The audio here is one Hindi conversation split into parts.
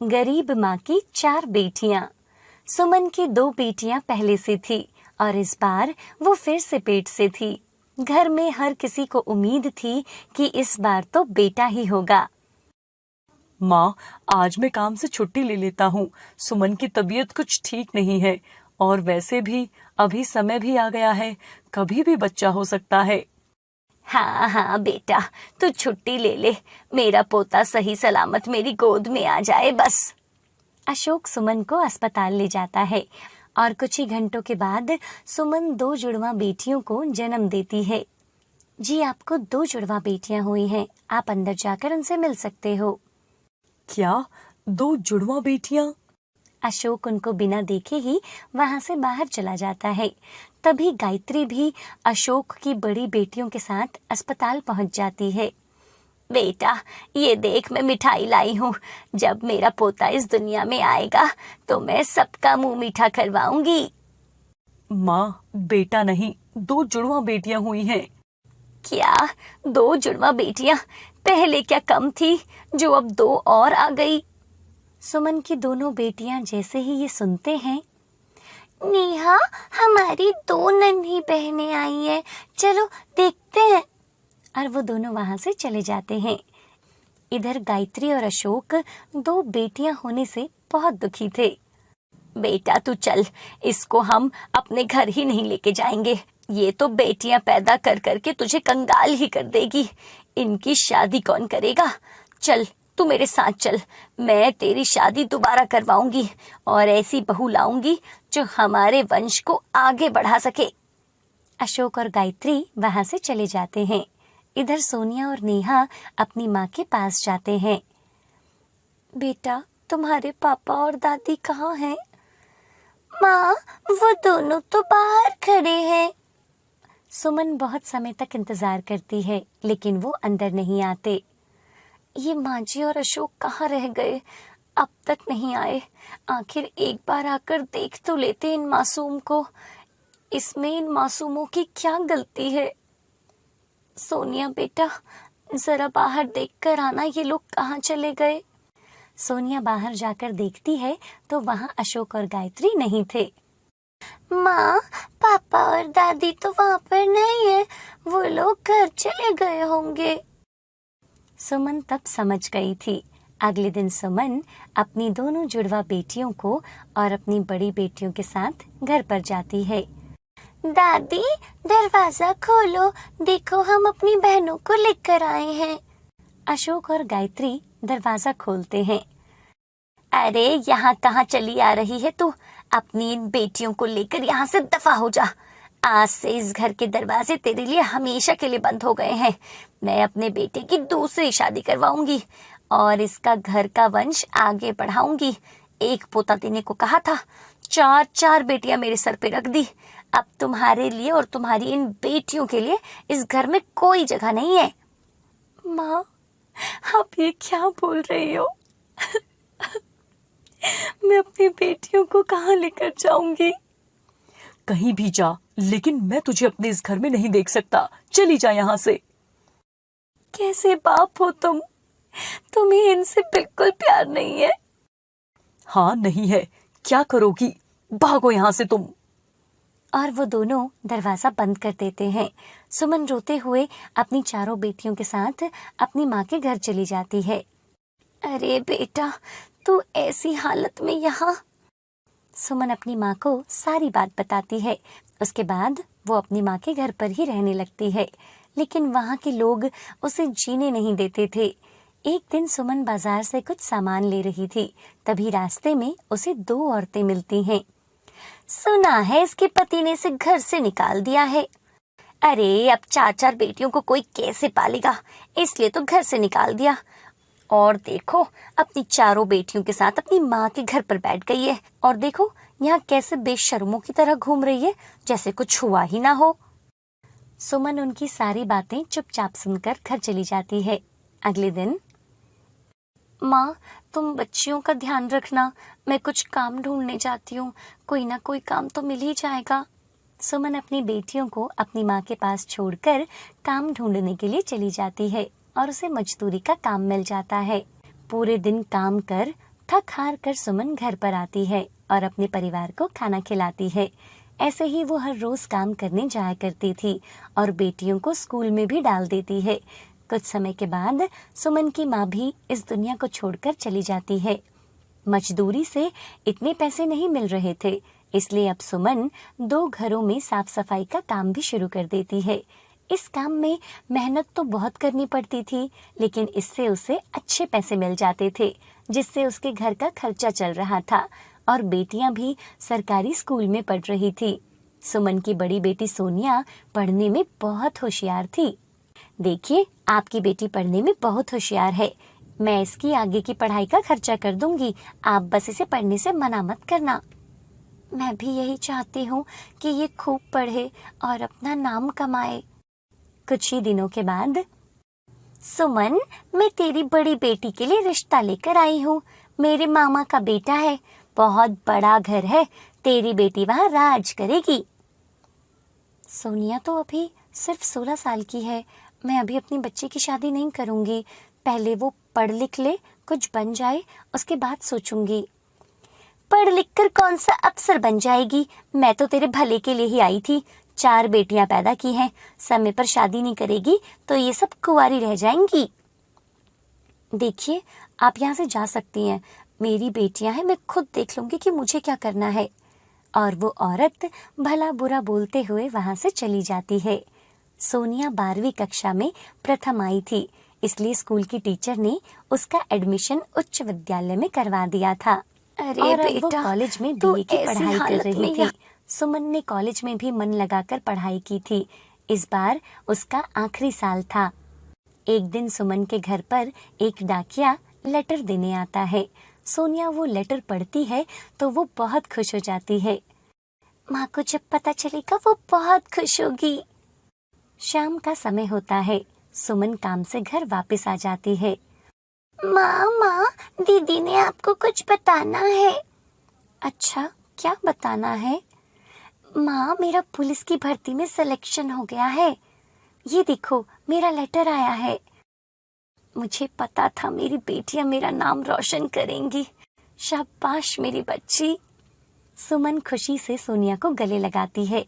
गरीब माँ की 4 बेटियां। सुमन की 2 बेटियां पहले से थी और इस बार वो फिर से पेट से थी। घर में हर किसी को उम्मीद थी कि इस बार तो बेटा ही होगा। माँ, आज मैं काम से छुट्टी ले लेता हूँ। सुमन की तबीयत कुछ ठीक नहीं है और वैसे भी अभी समय भी आ गया है, कभी भी बच्चा हो सकता है। हाँ हाँ बेटा, तू छुट्टी ले ले, मेरा पोता सही सलामत मेरी गोद में आ जाए बस। अशोक सुमन को अस्पताल ले जाता है और कुछ ही घंटों के बाद सुमन 2 जुड़वा बेटियों को जन्म देती है। जी, आपको 2 जुड़वा बेटियां हुई हैं, आप अंदर जाकर उनसे मिल सकते हो। क्या 2 जुड़वा बेटियां? अशोक उनको बिना देखे ही वहां से बाहर चला जाता है। तभी गायत्री भी अशोक की बड़ी बेटियों के साथ अस्पताल पहुंच जाती है। बेटा, ये देख मैं मिठाई लाई हूँ। जब मेरा पोता इस दुनिया में आएगा तो मैं सबका मुंह मीठा करवाऊंगी। माँ, बेटा नहीं, 2 जुड़वा बेटियां हुई हैं। क्या 2 जुड़वा बेटियां? पहले क्या कम थी जो अब 2 और आ गई? सुमन की दोनों बेटियां जैसे ही ये सुनते हैं, नेहा, हमारी 2 नन्ही बहनें आई हैं, चलो देखते हैं। और वो दोनों वहां से चले जाते हैं। इधर गायत्री और अशोक 2 बेटियां होने से बहुत दुखी थे। बेटा तू चल, इसको हम अपने घर ही नहीं लेके जाएंगे। ये तो बेटियां पैदा कर करके तुझे कंगाल ही कर देगी। इनकी शादी कौन करेगा? चल तू मेरे साथ चल, मैं तेरी शादी दोबारा करवाऊंगी और ऐसी बहू लाऊंगी जो हमारे वंश को आगे बढ़ा सके। अशोक और गायत्री वहां से चले जाते हैं। इधर सोनिया और नेहा अपनी माँ के पास जाते हैं। बेटा, तुम्हारे पापा और दादी कहाँ हैं? माँ, वो दोनों तो बाहर खड़े हैं। सुमन बहुत समय तक इंतजार करती है लेकिन वो अंदर नहीं आते। ये माँ जी और अशोक कहाँ रह गए? अब तक नहीं आए। आखिर एक बार आकर देख तो लेते इन मासूम को। इसमें इन मासूमों की क्या गलती है? सोनिया बेटा, जरा बाहर देखकर आना, ये लोग कहाँ चले गए? सोनिया बाहर जाकर देखती है तो वहाँ अशोक और गायत्री नहीं थे। माँ, पापा और दादी तो वहाँ पर नहीं है, वो लोग घर चले गए होंगे। सुमन तब समझ गई थी। अगले दिन सुमन अपनी दोनों जुड़वा बेटियों को और अपनी बड़ी बेटियों के साथ घर पर जाती है। दादी, दरवाजा खोलो, देखो हम अपनी बहनों को लेकर आए हैं। अशोक और गायत्री दरवाजा खोलते हैं। अरे यहाँ कहाँ चली आ रही है तू? अपनी इन बेटियों को लेकर यहाँ से दफा हो जा। आज से इस घर के दरवाजे तेरे लिए हमेशा के लिए बंद हो गए हैं। मैं अपने बेटे की दूसरी शादी करवाऊंगी और इसका घर का वंश आगे बढ़ाऊंगी। एक पोता देने को कहा था, 4 बेटियां मेरे सर पे रख दी। अब तुम्हारे लिए और तुम्हारी इन बेटियों के लिए इस घर में कोई जगह नहीं है। माँ, आप ये क्या बोल रही हो? मैं अपनी बेटियों को कहाँ लेकर जाऊंगी? कहीं भी जा, लेकिन मैं तुझे अपने इस घर में नहीं देख सकता। चली जा यहाँ से। कैसे बाप हो तुम? तुम्हें इनसे बिल्कुल प्यार नहीं है। हाँ, नहीं है, क्या करोगी? भागो यहाँ से तुम। और वो दोनों दरवाजा बंद कर देते हैं। सुमन रोते हुए अपनी 4 बेटियों के साथ अपनी माँ के घर चली जाती है। अरे बेटा, तू ऐसी हालत में यहाँ? सुमन अपनी माँ को सारी बात बताती है। उसके बाद वो अपनी माँ के घर पर ही रहने लगती है, लेकिन वहाँ के लोग उसे जीने नहीं देते थे। एक दिन सुमन बाजार से कुछ सामान ले रही थी, तभी रास्ते में उसे 2 औरतें मिलती हैं। सुना है इसके पति ने इसे घर से निकाल दिया है। अरे अब 4 बेटियों को कोई कैसे पालेगा, इसलिए तो घर से निकाल दिया। और देखो, अपनी 4 बेटियों के साथ अपनी माँ के घर पर बैठ गई है। और देखो यहाँ कैसे बेशर्मों की तरह घूम रही है, जैसे कुछ हुआ ही ना हो। सुमन उनकी सारी बातें चुपचाप सुनकर घर चली जाती है। अगले दिन, माँ, तुम बच्चियों का ध्यान रखना, मैं कुछ काम ढूंढने जाती हूँ, कोई ना कोई काम तो मिल ही जाएगा। सुमन अपनी बेटियों को अपनी माँ के पास छोड़कर काम ढूंढने के लिए चली जाती है और उसे मजदूरी का काम मिल जाता है। पूरे दिन काम कर थक हार कर सुमन घर पर आती है और अपने परिवार को खाना खिलाती है। ऐसे ही वो हर रोज काम करने जाया करती थी और बेटियों को स्कूल में भी डाल देती है। कुछ समय के बाद सुमन की माँ भी इस दुनिया को छोड़कर चली जाती है। मजदूरी से इतने पैसे नहीं मिल रहे थे, इसलिए अब सुमन 2 घरों में साफ सफाई का काम भी शुरू कर देती है। इस काम में मेहनत तो बहुत करनी पड़ती थी, लेकिन इससे उसे अच्छे पैसे मिल जाते थे, जिससे उसके घर का खर्चा चल रहा था और बेटियां भी सरकारी स्कूल में पढ़ रही थी। सुमन की बड़ी बेटी सोनिया पढ़ने में बहुत होशियार थी। देखिए, आपकी बेटी पढ़ने में बहुत होशियार है। मैं इसकी आगे की पढ़ाई का खर्चा कर दूंगी, आप बस इसे पढ़ने से मना मत करना। मैं भी यही चाहती हूँ कि ये खूब पढ़े और अपना नाम कमाए। कुछ ही दिनों के बाद, सुमन, मैं तेरी बड़ी बेटी के लिए रिश्ता लेकर आई हूँ। मेरे मामा का बेटा है, बहुत बड़ा घर है, तेरी बेटी वहाँ राज करेगी। सोनिया तो अभी सिर्फ 16 साल की है। मैं अभी अपनी बच्ची की शादी नहीं करूंगी। पहले वो पढ़ लिख ले, कुछ बन जाए, उसके बाद सोचूंगी। पढ़ लिख कर कौन सा अफसर बन जाएगी? मैं तो तेरे भले के लिए ही आई थी। 4 बेटियां पैदा की हैं, समय पर शादी नहीं करेगी तो ये सब कुंवारी रह जाएंगी। देखिए, आप यहाँ से जा सकती हैं। मेरी बेटियां हैं, मैं खुद देख लूंगी कि मुझे क्या करना है। और वो औरत भला बुरा बोलते हुए वहां से चली जाती है। सोनिया 12वीं कक्षा में प्रथम आई थी, इसलिए स्कूल की टीचर ने उसका एडमिशन उच्च विद्यालय में करवा दिया था। अरे और अब बेटा, वो कॉलेज में तू बीए की ऐसी पढ़ाई कर हालत रही में थी। सुमन ने कॉलेज में भी मन लगाकर पढ़ाई की थी। इस बार उसका आखिरी साल था। एक दिन सुमन के घर पर एक डाकिया लेटर देने आता है। सोनिया वो लेटर पढ़ती है तो वो बहुत खुश हो जाती है। माँ को जब पता चलेगा वो बहुत खुश होगी। शाम का समय होता है। सुमन काम से घर वापस आ जाती है। माँ, दीदी ने आपको कुछ बताना है। अच्छा, क्या बताना है? माँ, मेरा पुलिस की भर्ती में सिलेक्शन हो गया है। ये देखो, मेरा लेटर आया है। मुझे पता था मेरी बेटियां मेरा नाम रोशन करेंगी। शाबाश मेरी बच्ची। सुमन खुशी से सोनिया को गले लगाती है।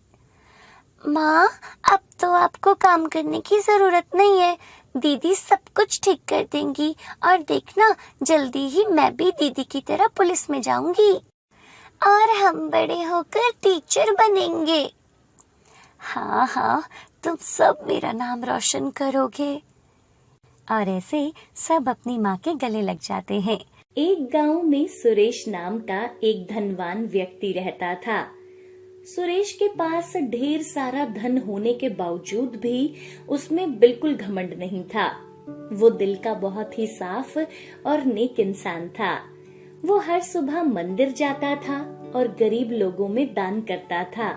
माँ, अब तो आपको काम करने की जरूरत नहीं है। दीदी सब कुछ ठीक कर देंगी और देखना, जल्दी ही मैं भी दीदी की तरह पुलिस में जाऊंगी और हम बड़े होकर टीचर बनेंगे। हाँ हाँ, तुम सब मेरा नाम रोशन करोगे। और ऐसे सब अपनी माँ के गले लग जाते हैं। एक गांव में सुरेश नाम का एक धनवान व्यक्ति रहता था। सुरेश के पास ढेर सारा धन होने के बावजूद भी उसमें बिल्कुल घमंड नहीं था। वो दिल का बहुत ही साफ और नेक इंसान था। वो हर सुबह मंदिर जाता था और गरीब लोगों में दान करता था।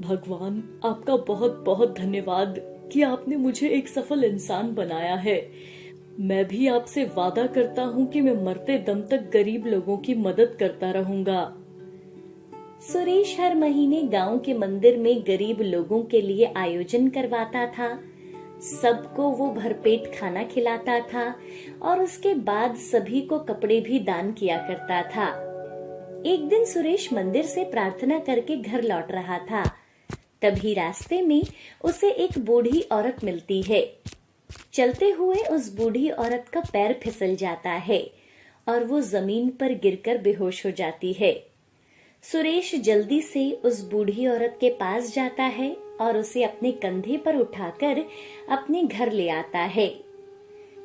भगवान, आपका बहुत बहुत धन्यवाद कि आपने मुझे एक सफल इंसान बनाया है। मैं भी आपसे वादा करता हूँ कि मैं मरते दम तक गरीब लोगों की मदद करता रहूंगा। सुरेश हर महीने गांव के मंदिर में गरीब लोगों के लिए आयोजन करवाता था। सबको वो भरपेट खाना खिलाता था और उसके बाद सभी को कपड़े भी दान किया करता था। एक दिन सुरेश मंदिर से प्रार्थना करके घर लौट रहा था। तभी रास्ते में उसे एक बूढ़ी औरत मिलती है। चलते हुए उस बूढ़ी औरत का पैर फिसल जाता है और वो जमीन पर गिरकर बेहोश हो जाती है। सुरेश जल्दी से उस बूढ़ी औरत के पास जाता है और उसे अपने कंधे पर उठाकर अपने घर ले आता है।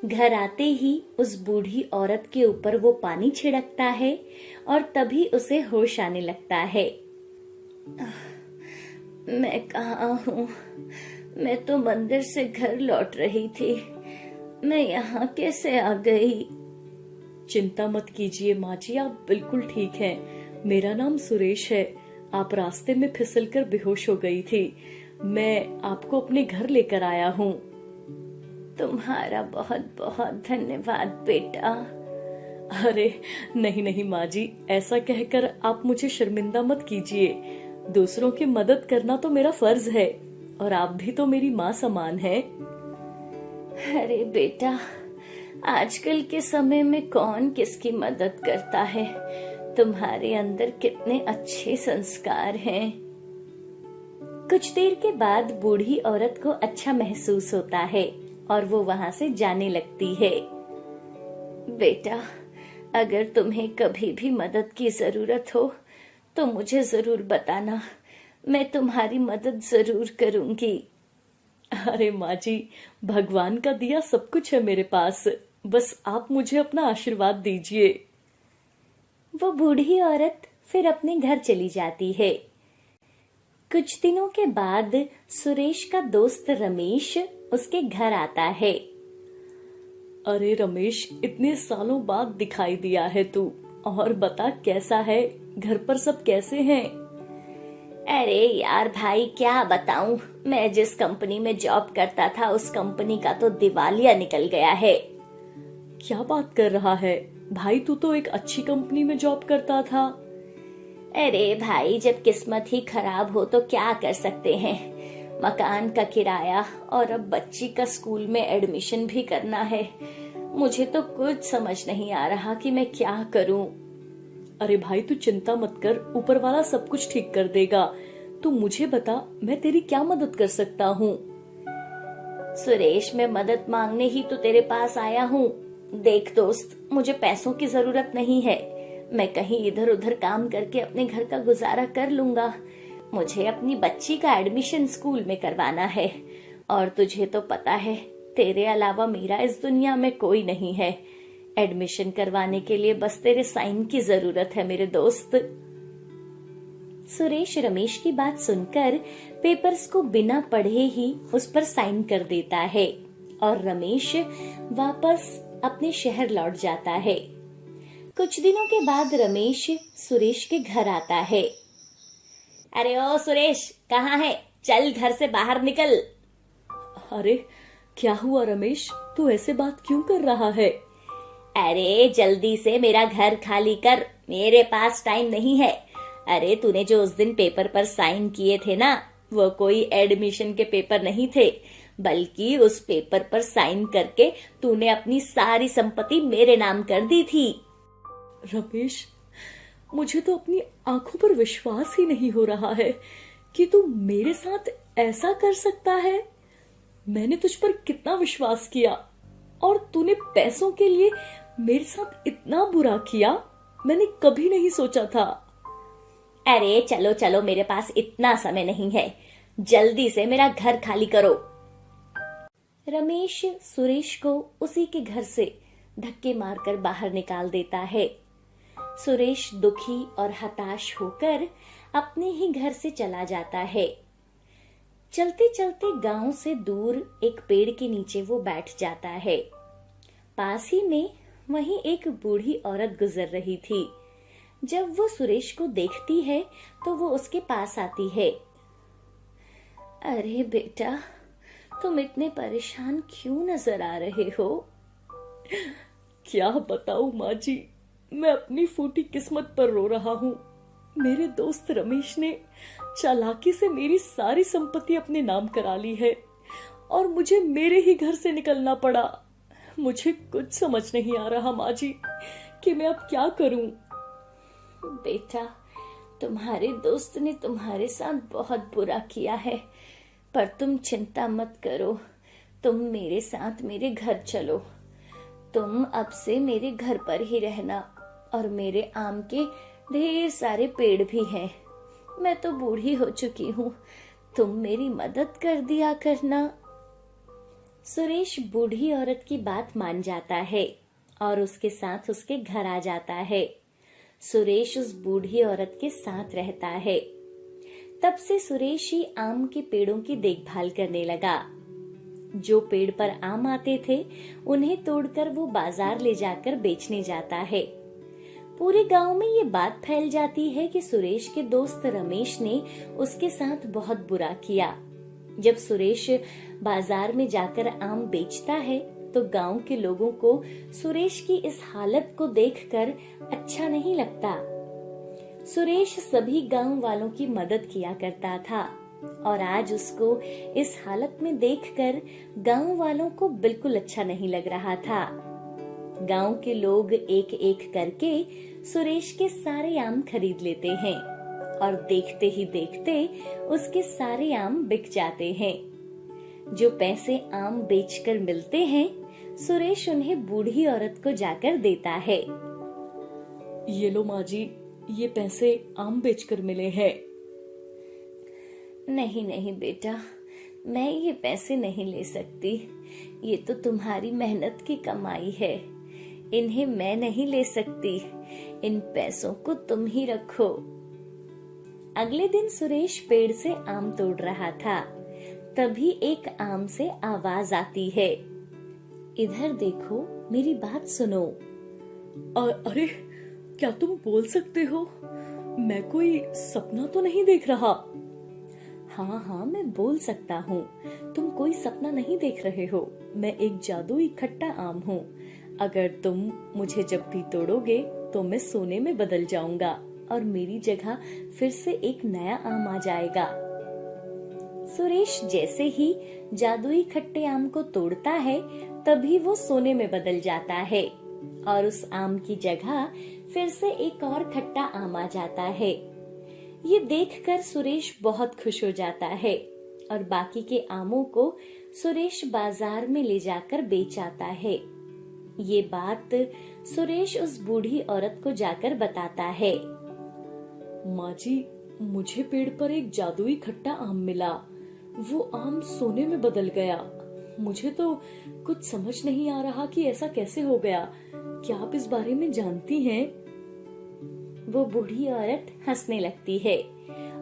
घर आते ही उस बूढ़ी औरत के ऊपर वो पानी छिड़कता है और तभी उसे होश आने लगता है। मैं कहाँ हूँ? मैं तो मंदिर से घर लौट रही थी। मैं यहाँ कैसे आ गई? चिंता मत कीजिए माँ जी, आप बिल्कुल ठीक हैं। मेरा नाम सुरेश है। आप रास्ते में फिसलकर बेहोश हो गई थी। मैं आपको अपने घर लेकर आया हूँ। तुम्हारा बहुत बहुत धन्यवाद बेटा। अरे नहीं नहीं माँ जी, ऐसा कहकर आप मुझे शर्मिंदा मत कीजिए। दूसरों की मदद करना तो मेरा फर्ज है और आप भी तो मेरी माँ समान हैं। अरे बेटा, आजकल के समय में कौन किसकी मदद करता है। तुम्हारे अंदर कितने अच्छे संस्कार हैं। कुछ देर के बाद बूढ़ी औरत को अच्छा महसूस होता है और वो वहां से जाने लगती है। बेटा, अगर तुम्हें कभी भी मदद की जरूरत हो तो मुझे जरूर बताना, मैं तुम्हारी मदद जरूर करूंगी। अरे माँ जी, भगवान का दिया सब कुछ है मेरे पास, बस आप मुझे अपना आशीर्वाद दीजिए। वो बूढ़ी औरत फिर अपने घर चली जाती है। कुछ दिनों के बाद सुरेश का दोस्त रमेश उसके घर आता है। अरे रमेश, इतने सालों बाद दिखाई दिया है तू, और बता कैसा है, घर पर सब कैसे हैं? अरे यार भाई, क्या बताऊं, मैं जिस कंपनी में जॉब करता था उस कंपनी का तो दिवालिया निकल गया है। क्या बात कर रहा है भाई, तू तो एक अच्छी कंपनी में जॉब करता था। अरे भाई, जब किस्मत ही खराब हो तो क्या कर सकते हैं। मकान का किराया और अब बच्ची का स्कूल में एडमिशन भी करना है। मुझे तो कुछ समझ नहीं आ रहा कि मैं क्या करूं। अरे भाई, तू चिंता मत कर, ऊपर वाला सब कुछ ठीक कर देगा। तू मुझे बता, मैं तेरी क्या मदद कर सकता हूँ? सुरेश, मैं मदद मांगने ही तो तेरे पास आया हूँ। देख दोस्त, मुझे पैसों की जरूरत नहीं है। मैं कहीं इधर उधर काम करके अपने घर का गुजारा कर लूंगा। मुझे अपनी बच्ची का एडमिशन स्कूल में करवाना है, और तुझे तो पता है तेरे अलावा मेरा इस दुनिया में कोई नहीं है। एडमिशन करवाने के लिए बस तेरे साइन की जरूरत है मेरे दोस्त। सुरेश रमेश की बात सुनकर पेपर्स को बिना पढ़े ही उस पर साइन कर देता है और रमेश वापस अपने शहर लौट जाता है। कुछ दिनों के बाद रमेश सुरेश के घर आता है। अरे ओ सुरेश, कहाँ है? चल घर से बाहर निकल। अरे क्या हुआ रमेश, तू ऐसे बात क्यों कर रहा है? अरे जल्दी से मेरा घर खाली कर, मेरे पास टाइम नहीं है। अरे तूने जो उस दिन पेपर पर साइन किए थे ना, वो कोई एडमिशन के पेपर नहीं थे, बल्कि उस पेपर पर साइन करके तूने अपनी सारी संपत्ति मेरे नाम कर दी थी। रमेश, मुझे तो अपनी आंखों पर विश्वास ही नहीं हो रहा है कि तू मेरे साथ ऐसा कर सकता है। मैंने तुझ पर कितना विश्वास किया, और तूने पैसों के लिए मेरे साथ इतना बुरा किया, मैंने कभी नहीं सोचा था। अरे चलो चलो, मेरे पास इतना समय नहीं है, जल्दी से मेरा घर खाली करो। रमेश सुरेश को उसी के घर से धक्के मारकर बाहर निकाल देता है। सुरेश दुखी और हताश होकर अपने ही घर से चला जाता है। चलते चलते गांव से दूर एक पेड़ के नीचे वो बैठ जाता है। पास ही में वहीं एक बूढ़ी औरत गुजर रही थी। जब वो सुरेश को देखती है तो वो उसके पास आती है। अरे बेटा, तुम इतने परेशान क्यों नजर आ रहे हो? क्या बताऊं माँ जी, मैं अपनी फूटी किस्मत पर रो रहा हूँ। मेरे दोस्त रमेश ने चालाकी से मेरी सारी संपत्ति अपने नाम करा ली है, और मुझे मेरे ही घर से निकलना पड़ा। मुझे कुछ समझ नहीं आ रहा माँ जी कि मैं अब क्या करूं। बेटा, तुम्हारे दोस्त ने तुम्हारे साथ बहुत बुरा किया है, पर तुम चिंता मत करो। तुम मेरे साथ मेरे घर चलो। तुम अब से मेरे घर पर ही रहना, और मेरे आम के ढेर सारे पेड़ भी हैं। मैं तो बूढ़ी हो चुकी हूँ, तुम मेरी मदद कर दिया करना। सुरेश बूढ़ी औरत की बात मान जाता है और उसके साथ उसके घर आ जाता है। सुरेश उस बूढ़ी औरत के साथ रहता है। तब से सुरेश ही आम के पेड़ों की देखभाल करने लगा। जो पेड़ पर आम आते थे उन्हें तोड़कर वो बाजार ले जाकर बेचने जाता है। पूरे गांव में ये बात फैल जाती है कि सुरेश के दोस्त रमेश ने उसके साथ बहुत बुरा किया। जब सुरेश बाजार में जाकर आम बेचता है तो गांव के लोगों को सुरेश की इस हालत को देखकर अच्छा नहीं लगता। सुरेश सभी गांव वालों की मदद किया करता था, और आज उसको इस हालत में देखकर गांव वालों को बिल्कुल अच्छा नहीं लग रहा था। गांव के लोग एक एक करके सुरेश के सारे आम खरीद लेते हैं और देखते ही देखते उसके सारे आम बिक जाते हैं। जो पैसे आम बेचकर मिलते हैं, सुरेश उन्हें बूढ़ी औरत को जाकर देता है। ये लो माँ जी, ये पैसे आम बेचकर मिले हैं। नहीं नहीं बेटा, मैं ये पैसे नहीं ले सकती। ये तो तुम्हारी मेहनत की कमाई है, इन्हें मैं नहीं ले सकती। इन पैसों को तुम ही रखो। अगले दिन सुरेश पेड़ से आम तोड़ रहा था, तभी एक आम से आवाज आती है, इधर देखो, मेरी बात सुनो। अरे, क्या तुम बोल सकते हो? मैं कोई सपना तो नहीं देख रहा। हाँ हाँ, मैं बोल सकता हूँ। तुम कोई सपना नहीं देख रहे हो। मैं एक जादुई खट्टा आम हूँ। अगर तुम मुझे जब भी तोड़ोगे तो मैं सोने में बदल जाऊंगा और मेरी जगह फिर से एक नया आम आ जाएगा। सुरेश जैसे ही जादुई खट्टे आम को तोड़ता है, तभी वो सोने में बदल जाता है और उस आम की जगह फिर से एक और खट्टा आम आ जाता है। ये देखकर सुरेश बहुत खुश हो जाता है और बाकी के आमों को सुरेश बाजार में ले जाकर बेच आता है। ये बात सुरेश उस बूढ़ी औरत को जाकर बताता है। माँ जी, मुझे पेड़ पर एक जादुई खट्टा आम मिला। वो आम सोने में बदल गया। मुझे तो कुछ समझ नहीं आ रहा कि ऐसा कैसे हो गया। क्या आप इस बारे में जानती हैं? वो बूढ़ी औरत हंसने लगती है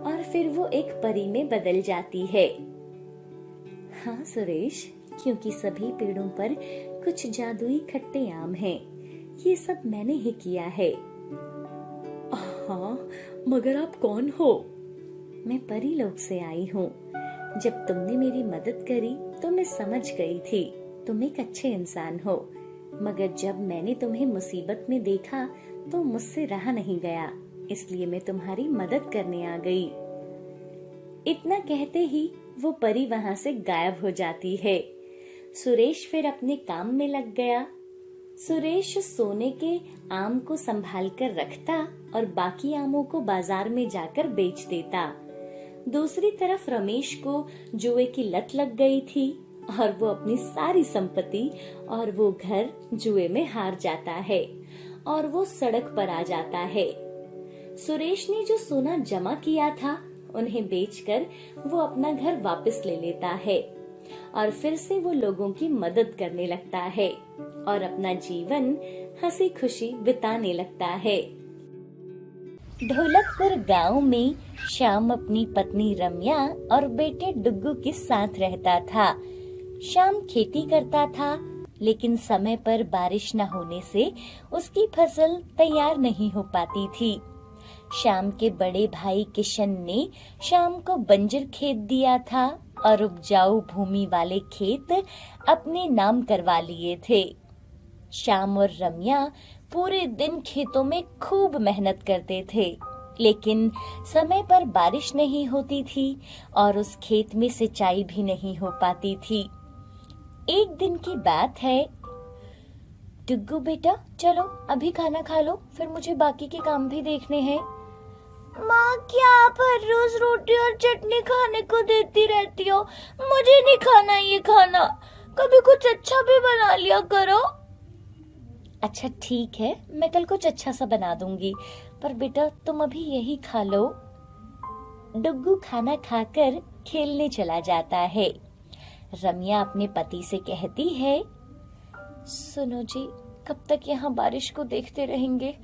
और फिर वो एक परी में बदल जाती है। हाँ सुरेश, क्योंकि सभी पेड़ों पर कुछ जादुई खट्टे आम हैं। ये सब मैंने ही किया है। हाँ, मगर आप कौन हो? मैं परी लोक से आई हूँ। जब तुमने मेरी मदद करी तो मैं समझ गई थी तुम एक अच्छे इंसान हो, मगर जब मैंने तुम्हें मुसीबत में देखा तो मुझसे रहा नहीं गया, इसलिए मैं तुम्हारी मदद करने आ गई। इतना कहते ही वो परी वहाँ से गायब हो जाती है। सुरेश फिर अपने काम में लग गया। सुरेश सोने के आम को संभाल कर रखता और बाकी आमों को बाजार में जाकर बेच देता। दूसरी तरफ रमेश को जुए की लत लग गई थी और वो अपनी सारी संपत्ति और वो घर जुए में हार जाता है और वो सड़क पर आ जाता है। सुरेश ने जो सोना जमा किया था उन्हें बेचकर वो अपना घर वापस ले लेता है और फिर से वो लोगों की मदद करने लगता है और अपना जीवन हंसी खुशी बिताने लगता है। ढोलकपुर गांव में श्याम अपनी पत्नी रम्या और बेटे डुग्गू के साथ रहता था। श्याम खेती करता था, लेकिन समय पर बारिश न होने से उसकी फसल तैयार नहीं हो पाती थी। श्याम के बड़े भाई किशन ने श्याम को बंजर खेत दिया था और उपजाऊ भूमि वाले खेत अपने नाम करवा लिए थे। श्याम और रम्या पूरे दिन खेतों में खूब मेहनत करते थे, लेकिन समय पर बारिश नहीं होती थी और उस खेत में सिंचाई भी नहीं हो पाती थी। एक दिन की बात है। डुग्गू बेटा, चलो अभी खाना खा लो, फिर मुझे बाकी के काम भी देखने हैं। माँ, क्या आप हर रोज रोटी और चटनी खाने को देती रहती हो? मुझे नहीं खाना ये खाना, कभी कुछ अच्छा भी बना लिया करो। अच्छा ठीक है, मैं कल कुछ अच्छा सा बना दूंगी, पर बेटा तुम अभी यही खा लो। डुग्गू खाना खाकर खेलने चला जाता है। रम्या अपने पति से कहती है, सुनो जी, कब तक यहाँ बारिश को देखते रहेंगे?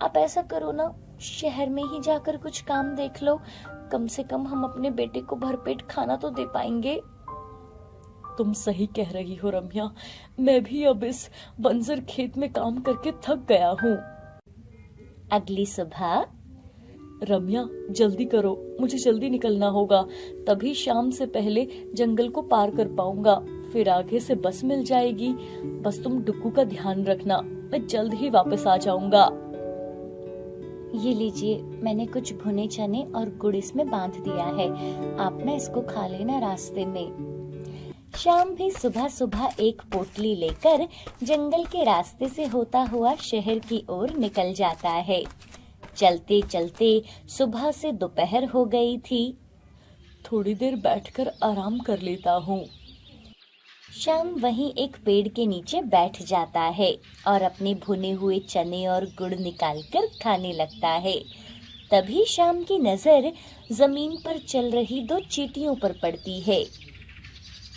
आप ऐसा करो ना, शहर में ही जाकर कुछ काम देख लो, कम से कम हम अपने बेटे को भरपेट खाना तो दे पाएंगे। तुम सही कह रही हो रम्या, मैं भी अब इस बंजर खेत में काम करके थक गया हूँ। अगली सुबह, रम्या जल्दी करो, मुझे जल्दी निकलना होगा, तभी शाम से पहले जंगल को पार कर पाऊंगा, फिर आगे से बस मिल जाएगी। बस तुम डुग्गू का ध्यान रखना, मैं जल्द ही वापस आ जाऊंगा। ये लीजिए, मैंने कुछ भुने चने और गुड़ इसमें बांध दिया है, आप ना इसको खा लेना रास्ते में। श्याम भी सुबह सुबह एक पोटली लेकर जंगल के रास्ते से होता हुआ शहर की ओर निकल जाता है। चलते चलते सुबह से दोपहर हो गई थी। थोड़ी देर बैठकर आराम कर लेता हूँ। श्याम वहीं एक पेड़ के नीचे बैठ जाता है और अपने भुने हुए चने और गुड़ निकालकर खाने लगता है। तभी श्याम की नजर जमीन पर चल रही दो चींटियों पर पड़ती है।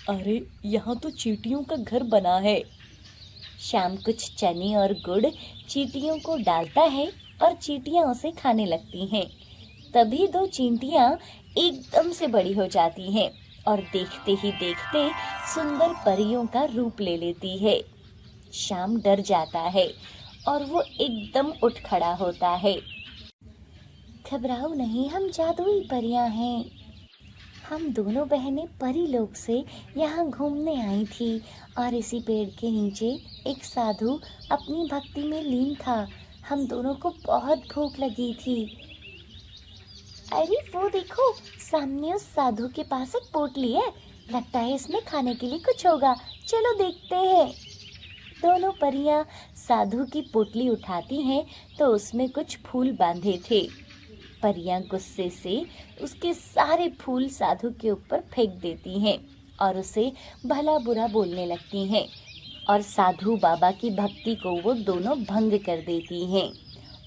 अरे, यहाँ तो चींटियों का घर बना है। श्याम कुछ चने और गुड़ चींटियों को डालता है और चींटियां उसे खाने लगती हैं। तभी दो चींटियां एकदम से बड़ी हो जाती हैं और देखते ही देखते सुंदर परियों का रूप ले लेती है। श्याम डर जाता है और वो एकदम उठ खड़ा होता है। घबराओ नहीं, हम जादुई परियां हैं। हम दोनों बहनें परी लोक से यहाँ घूमने आई थी और इसी पेड़ के नीचे एक साधु अपनी भक्ति में लीन था। हम दोनों को बहुत भूख लगी थी। अरे वो देखो, सामने उस साधु के पास एक पोटली है। लगता है इसमें खाने के लिए कुछ होगा। चलो देखते हैं। दोनों परियां साधु की पोटली उठाती हैं तो उसमें कुछ फूल बांधे थे। परियां गुस्से से उसके सारे फूल साधु के ऊपर फेंक देती हैं और उसे भला बुरा बोलने लगती हैं और साधु बाबा की भक्ति को वो दोनों भंग कर देती हैं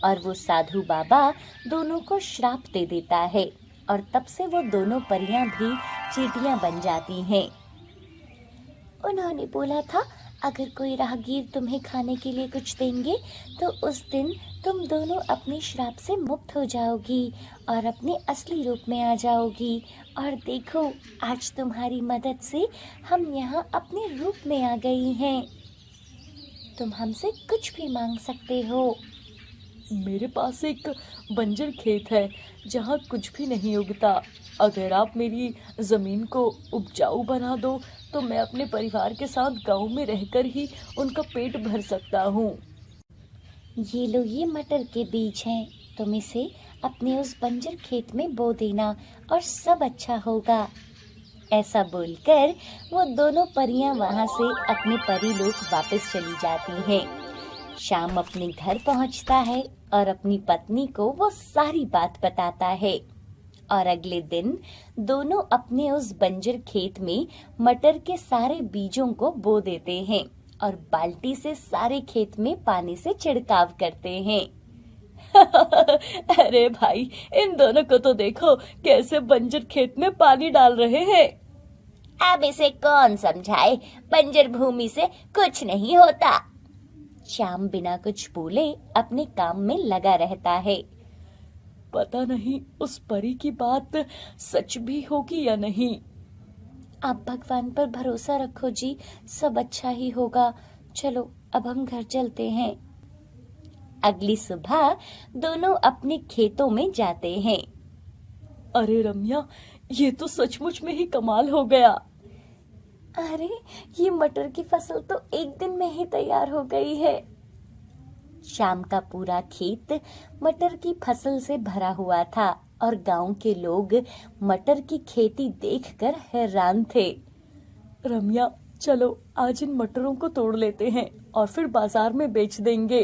और वो साधु बाबा दोनों को श्राप दे देता है और तब से वो दोनों परियां भी चींटियां बन जाती हैं। उन्होंने बोला था, अगर कोई राहगीर तुम्हें खाने के लिए कुछ देंगे तो उस दिन तुम दोनों अपने श्राप से मुक्त हो जाओगी और अपने असली रूप में आ जाओगी। और देखो, आज तुम्हारी मदद से हम यहाँ अपने रूप में आ गई हैं। तुम हमसे कुछ भी मांग सकते हो। मेरे पास एक बंजर खेत है जहाँ कुछ भी नहीं उगता। अगर आप मेरी जमीन को उपजाऊ बना दो तो मैं अपने परिवार के साथ गांव में रहकर ही उनका पेट भर सकता हूँ। ये लो, ये मटर के बीज हैं। तुम इसे अपने उस बंजर खेत में बो देना और सब अच्छा होगा। ऐसा बोलकर वो दोनों परियां वहां से अपने परी लोक वापस चली जाती हैं। श्याम अपने घर पहुंचता है और अपनी पत्नी को वो सारी बात बताता है और अगले दिन दोनों अपने उस बंजर खेत में मटर के सारे बीजों को बो देते हैं और बाल्टी से सारे खेत में पानी से छिड़काव करते हैं। अरे भाई, इन दोनों को तो देखो कैसे बंजर खेत में पानी डाल रहे हैं। अब इसे कौन समझाए, बंजर भूमि से कुछ नहीं होता। श्याम बिना कुछ बोले अपने काम में लगा रहता है। पता नहीं उस परी की बात सच भी होगी या नहीं। आप भगवान पर भरोसा रखो जी, सब अच्छा ही होगा। चलो अब हम घर चलते हैं। अगली सुबह दोनों अपने खेतों में जाते हैं। अरे रम्या, ये तो सचमुच में ही कमाल हो गया। अरे, ये मटर की फसल तो एक दिन में ही तैयार हो गई है। शाम का पूरा खेत मटर की फसल से भरा हुआ था और गांव के लोग मटर की खेती देखकर हैरान थे। रम्या, चलो आज इन मटरों को तोड़ लेते हैं और फिर बाजार में बेच देंगे।